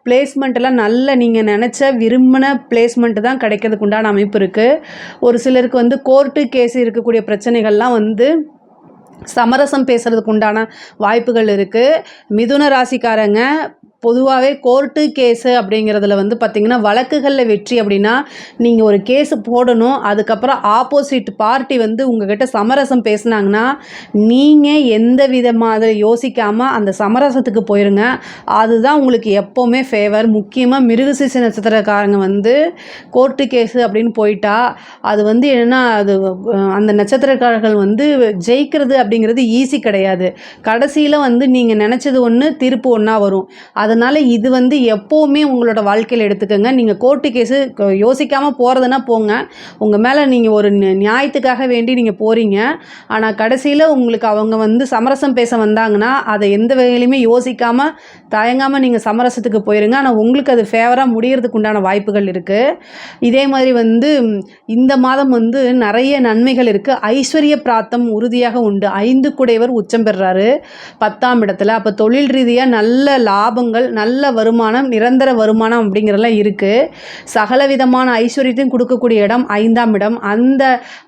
பிளேஸ்மெண்ட்டெல்லாம் நல்ல நீங்கள் நினச்ச விரும்பின பிளேஸ்மெண்ட்டு தான் கிடைக்கிறதுக்கு உண்டான அமைப்பு இருக்குது. ஒரு சிலருக்கு வந்து கோர்ட்டு கேஸ் இருக்கக்கூடிய பிரச்சனைகள்லாம் வந்து சமரசம் பேசுகிறதுக்கு உண்டான வாய்ப்புகள் இருக்குது. மிதுன ராசிக்காரங்க பொதுவாகவே கோர்ட்டு கேஸு அப்படிங்கிறதுல வந்து பார்த்திங்கன்னா, வழக்குகளில் வெற்றி அப்படின்னா நீங்கள் ஒரு கேஸு போடணும். அதுக்கப்புறம் ஆப்போசிட் பார்ட்டி வந்து உங்ககிட்ட சமரசம் பேசுனாங்கன்னா, நீங்கள் எந்த விதமாக யோசிக்காமல் அந்த சமரசத்துக்கு போயிருங்க. அதுதான் உங்களுக்கு எப்போவுமே ஃபேவர். முக்கியமாக மிருகசீரிஷ நட்சத்திரக்காரங்க வந்து கோர்ட்டு கேஸு அப்படின்னு போயிட்டா, அது வந்து என்னென்னா, அது அந்த நட்சத்திரக்காரர்கள் வந்து ஜெயிக்கிறது அப்படிங்கிறது ஈஸி கிடையாது. கடைசியில் வந்து நீங்கள் நினச்சது ஒன்று, தீர்ப்பு ஒன்றா வரும். அதனால் இது வந்து எப்போவுமே உங்களோட வாழ்க்கையில் எடுத்துக்கோங்க. நீங்கள் கோர்ட்டு கேஸு யோசிக்காமல் போகிறதுனா போங்க. உங்கள் மேலே நீங்கள் ஒரு நியாயத்துக்காக வேண்டி நீங்கள் போகிறீங்க. ஆனால் கடைசியில் உங்களுக்கு அவங்க வந்து சமரசம் பேச வந்தாங்கன்னா, அதை எந்த வகையிலுமே யோசிக்காமல் தயங்காமல் நீங்கள் சமரசத்துக்கு போயிருங்க. ஆனால் உங்களுக்கு அது ஃபேவராக முடியறதுக்கு உண்டான வாய்ப்புகள் இருக்குது. இதே மாதிரி வந்து இந்த மாதம் வந்து நிறைய நன்மைகள் இருக்குது. ஐஸ்வர்ய பிராப்தம் உறுதியாக உண்டு. 5 குடைவர் உச்சம் பெறுறாரு 10ஆம் இடத்துல. அப்போ தொழில் ரீதியாக நல்ல லாபங்கள், நல்ல வருமானம், நிரந்தர வருமானம் அப்படிங்கிறதெல்லாம் இருக்குது. சகல விதமான ஐஸ்வர்யத்தையும் கொடுக்கக்கூடிய இடம் 5ஆம் இடம். அந்த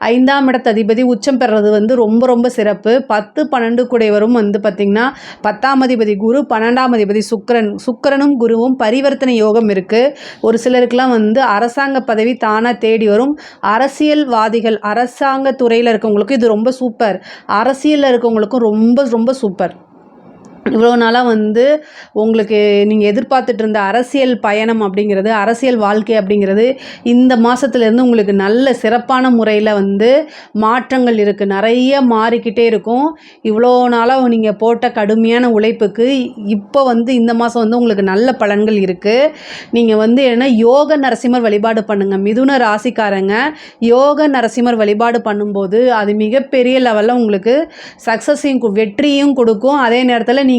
5ஆம் இடத்து அதிபதி உச்சம் பெறுறது வந்து ரொம்ப ரொம்ப சிறப்பு. 10 12 குடைவரும் வந்து பார்த்திங்கன்னா 10ஆம் அதிபதி குரு, 12ஆம் அதிபதி சுக்கிரனும் குருவும் பரிவர்த்தனை யோகம் இருக்குது. ஒரு சிலருக்குலாம் வந்து அரசாங்க பதவி தானாக தேடி வரும். அரசியல்வாதிகள், அரசாங்க துறையில் இருக்கவங்களுக்கு இது ரொம்ப சூப்பர். அரசியலில் இருக்கவங்களுக்கும் ரொம்ப ரொம்ப சூப்பர். இவ்வளோ நாளாக வந்து உங்களுக்கு நீங்கள் எதிர்பார்த்துட்டு இருந்த அரசியல் பயணம் அப்படிங்கிறது, அரசியல் வாழ்க்கை அப்படிங்கிறது இந்த மாதத்துலேருந்து உங்களுக்கு நல்ல சிறப்பான முறையில் வந்து மாற்றங்கள் இருக்குது. நிறைய மாறிக்கிட்டே இருக்கும். இவ்வளோ நாளாக நீங்கள் போட்ட கடுமையான உழைப்புக்கு இப்போ வந்து இந்த மாதம் வந்து உங்களுக்கு நல்ல பலன்கள் இருக்குது. நீங்கள் வந்து என்ன யோக நரசிம்மர் வழிபாடு பண்ணுங்கள். மிதுன ராசிக்காரங்க யோக நரசிம்மர் வழிபாடு பண்ணும்போது அது மிகப்பெரிய லெவலில் உங்களுக்கு சக்ஸஸையும் வெற்றியும் கொடுக்கும். அதே நேரத்தில் நீங்கள்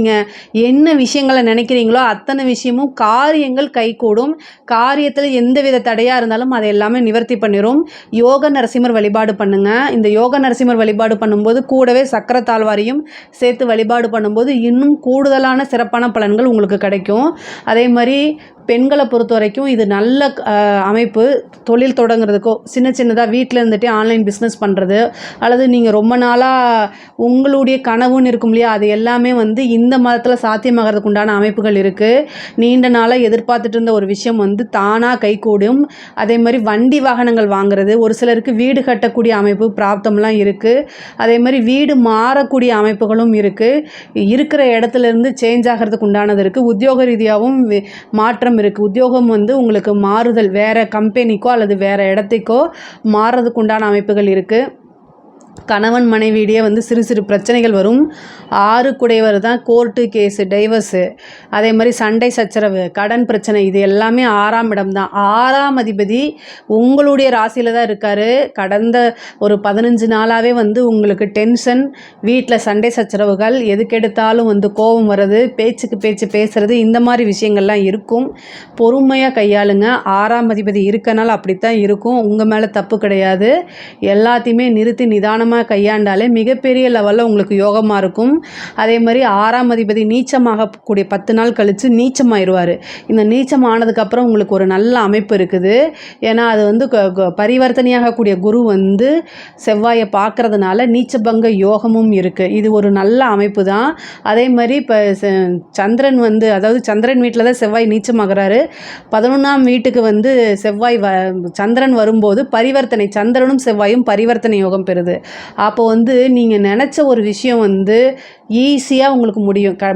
என்ன விஷயங்களை நினைக்கிறீங்களோ அத்தனை விஷயமும் காரியங்கள் கைகூடும். காரியத்தில் எந்தவித தடையாக இருந்தாலும் அதை எல்லாமே நிவர்த்தி பண்ணிடும். யோக நரசிம்மர் வழிபாடு பண்ணுங்க. இந்த யோக நரசிம்மர் வழிபாடு பண்ணும்போது கூடவே சக்கரத்தாழ்வாரையும் சேர்த்து வழிபாடு பண்ணும்போது இன்னும் கூடுதலான சிறப்பான பலன்கள் உங்களுக்கு கிடைக்கும். அதே மாதிரி பெண்களை பொறுத்த வரைக்கும் இது நல்ல அமைப்பு. தொழில் தொடங்குறதுக்கோ, சின்னதாக வீட்டில் இருந்துகிட்டே ஆன்லைன் பிஸ்னஸ் பண்ணுறது, அல்லது நீங்கள் ரொம்ப நாளாக உங்களுடைய கனவுன்னு இருக்கும் இல்லையா, அது எல்லாமே வந்து இந்த மாதத்தில் சாத்தியமாகிறதுக்கு உண்டான அமைப்புகள் இருக்குது. நீண்ட நாளாக எதிர்பார்த்துட்டு இருந்த ஒரு விஷயம் வந்து தானாக கைகூடும். அதே மாதிரி வண்டி வாகனங்கள் வாங்குறது, ஒரு சிலருக்கு வீடு கட்டக்கூடிய அமைப்பு பிராப்தம்லாம் இருக்குது. அதே மாதிரி வீடு மாறக்கூடிய அமைப்புகளும் இருக்குது. இருக்கிற இடத்துலேருந்து சேஞ்ச் ஆகிறதுக்கு உண்டானது இருக்குது. உத்தியோக ரீதியாகவும் மாற்றம் இருக்குது. உத்தியோகம் வந்து உங்களுக்கு மாறுதல், வேறு கம்பெனிக்கோ அல்லது வேறு இடத்துக்கோ மாறுறதுக்கு உண்டான அமைப்புகள் இருக்குது. கணவன் மனைவியிடையே வந்து சிறு சிறு பிரச்சனைகள் வரும். 6 குடையவர் தான் கோர்ட்டு கேஸு, டைவர்ஸு, அதே மாதிரி சண்டை சச்சரவு, கடன் பிரச்சனை, இது எல்லாமே 6ஆம் இடம் தான். 6ஆம் அதிபதி உங்களுடைய ராசியில் தான் இருக்கார். கடந்த ஒரு 15 நாளாகவே வந்து உங்களுக்கு டென்ஷன், வீட்டில் சண்டை சச்சரவுகள், எதுக்கெடுத்தாலும் வந்து கோபம் வர்றது, பேச்சுக்கு பேச்சு பேசுகிறது, இந்த மாதிரி விஷயங்கள்லாம் இருக்கும். பொறுமையாக கையாளுங்க. 6ஆம் அதிபதி இருக்கனால அப்படித்தான் இருக்கும். உங்கள் மேலே தப்பு கிடையாது. எல்லாத்தையுமே நிறுத்தி நிதானமாக கையாண்டாலே மிகப்பெரிய லெவலில் உங்களுக்கு யோகமாக இருக்கும். அதே மாதிரி 6ஆம் அதிபதி நீச்சமாகக்கூடிய 10 நாள் கழித்து நீச்சமாயிடுவார். இந்த நீச்சம் ஆனதுக்கப்புறம் உங்களுக்கு ஒரு நல்ல அமைப்பு இருக்குது. ஏன்னா அது வந்து பரிவர்த்தனையாகக்கூடிய குரு வந்து செவ்வாயை பார்க்கறதுனால நீச்சபங்க யோகமும் இருக்குது. இது ஒரு நல்ல அமைப்பு தான். அதே மாதிரி இப்போ சந்திரன் வந்து, அதாவது சந்திரன் வீட்டில் தான் செவ்வாய் நீச்சமாகறாரு. 11ஆம் வீட்டுக்கு வந்து சந்திரன் வரும்போது பரிவர்த்தனை, சந்திரனும் செவ்வாயும் பரிவர்த்தனை யோகம் பெறுது. அப்போ வந்து நீங்கள் நினச்ச ஒரு விஷயம் வந்து ஈஸியாக உங்களுக்கு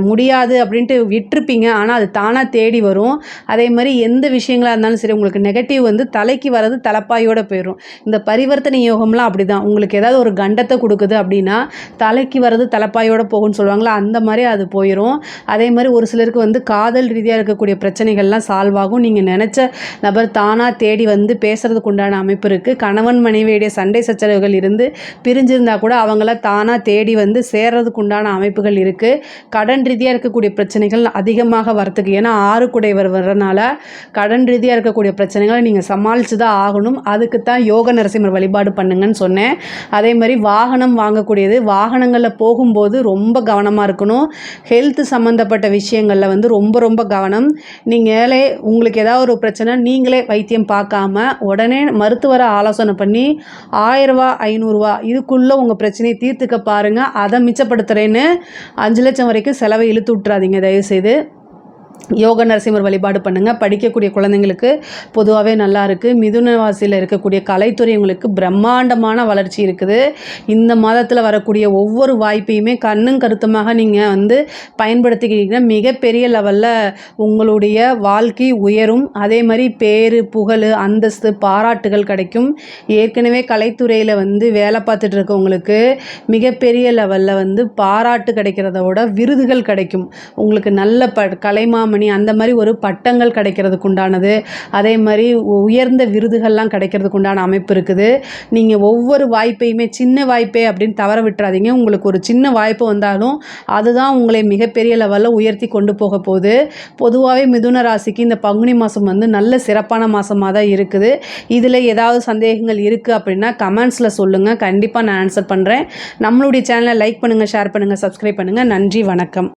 முடியாது அப்படின்ட்டு விட்டுருப்பீங்க. ஆனால் அது தானாக தேடி வரும். அதே மாதிரி எந்த விஷயங்களாக இருந்தாலும் சரி, உங்களுக்கு நெகட்டிவ் வந்து தலைக்கு வர்றது தலைப்பாயோடு போயிடும். இந்த பரிவர்த்தனை யோகம்லாம் அப்படி தான். உங்களுக்கு ஏதாவது ஒரு கண்டத்தை கொடுக்குது அப்படின்னா தலைக்கு வர்றது தலைப்பாயோடு போகும்னு சொல்லுவாங்களா, அந்த மாதிரி அது போயிடும். அதே மாதிரி ஒரு சிலருக்கு வந்து காதல் ரீதியாக இருக்கக்கூடிய பிரச்சனைகள்லாம் சால்வ் ஆகும். நீங்கள் நினச்ச நபர் தானாக தேடி வந்து பேசுகிறதுக்கு உண்டான அமைப்பு இருக்குது. கணவன் மனைவியுடைய சண்டை சச்சரவுகள் இருந்து பிரிஞ்சிருந்தால் கூட அவங்கள தானாக தேடி வந்து சேர்றதுக்கு உண்டான அமைப்புகள் இருக்குது. கடன் ரீதியாக இருக்கக்கூடிய பிரச்சனைகள் அதிகமாக வரத்துக்கு, ஏன்னா 6 குடையவர் வர்றதுனால கடன் ரீதியாக இருக்கக்கூடிய பிரச்சனைகளை நீங்கள் சமாளித்து தான் ஆகணும். அதுக்கு தான் யோக நரசிம்மர் வழிபாடு பண்ணுங்கன்னு சொன்னேன். அதே மாதிரி வாகனம் வாங்கக்கூடியது, வாகனங்களில் போகும்போது ரொம்ப கவனமாக இருக்கணும். ஹெல்த் சம்மந்தப்பட்ட விஷயங்களில் வந்து ரொம்ப ரொம்ப கவனம். நீங்களே உங்களுக்கு ஏதாவது ஒரு பிரச்சனை நீங்களே வைத்தியம் பார்க்காம உடனே மருத்துவரை ஆலோசனை பண்ணி 1000 ரூபா 500 ரூபா இதுக்குள்ளே உங்கள் பிரச்சனையை தீர்த்துக்க பாருங்கள். அதை மிச்சப்படுத்துகிறேன்னு 5 லட்சம் வரைக்கும் செலவை இழுத்து விட்றாதீங்க தயவுசெய்து. யோக நரசிம்மர் வழிபாடு பண்ணுங்கள். படிக்கக்கூடிய குழந்தைங்களுக்கு பொதுவாகவே நல்லா இருக்குது. மிதுன ராசியில் இருக்கக்கூடிய கலைத்துறைங்களுக்கு பிரம்மாண்டமான வளர்ச்சி இருக்குது. இந்த மாதத்தில் வரக்கூடிய ஒவ்வொரு வாய்ப்பையுமே கண்ணும் கருத்துமாக நீங்கள் வந்து பயன்படுத்திக்கிட்டீங்கன்னா மிகப்பெரிய லெவலில் உங்களுடைய வாழ்க்கை உயரும். அதே மாதிரி பேரு, புகழ், அந்தஸ்து, பாராட்டுகள் கிடைக்கும். ஏற்கனவே கலைத்துறையில் வந்து வேலை பார்த்துட்டு இருக்கவங்களுக்கு மிகப்பெரிய லெவலில் வந்து பாராட்டு கிடைக்கிறத விட விருதுகள் கிடைக்கும். உங்களுக்கு நல்ல கலைமாமணி அந்த மாதிரி ஒரு பட்டங்கள் கிடைக்கிறதுக்கு உண்டானது, அதே மாதிரி உயர்ந்த விருதுகள்லாம் கிடைக்கிறதுக்கு உண்டான அமைப்பு இருக்குது. நீங்கள் ஒவ்வொரு வாய்ப்பையுமே சின்ன வாய்ப்பே அப்படின்னு தவற விட்டுறாதீங்க. உங்களுக்கு ஒரு சின்ன வாய்ப்பு வந்தாலும் அதுதான் உங்களை மிகப்பெரிய லெவலில் உயர்த்தி கொண்டு போக போகுது. பொதுவாகவே மிதுன ராசிக்கு இந்த பங்குனி மாதம் வந்து நல்ல சிறப்பான மாதமாக தான் இருக்குது. இதில் ஏதாவது சந்தேகங்கள் இருக்குது அப்படின்னா கமெண்ட்ஸில் சொல்லுங்கள். கண்டிப்பாக நான் ஆன்சர் பண்ணுறேன். நம்மளுடைய சேனலை லைக் பண்ணுங்கள், ஷேர் பண்ணுங்கள், சப்ஸ்கிரைப் பண்ணுங்கள். நன்றி, வணக்கம்.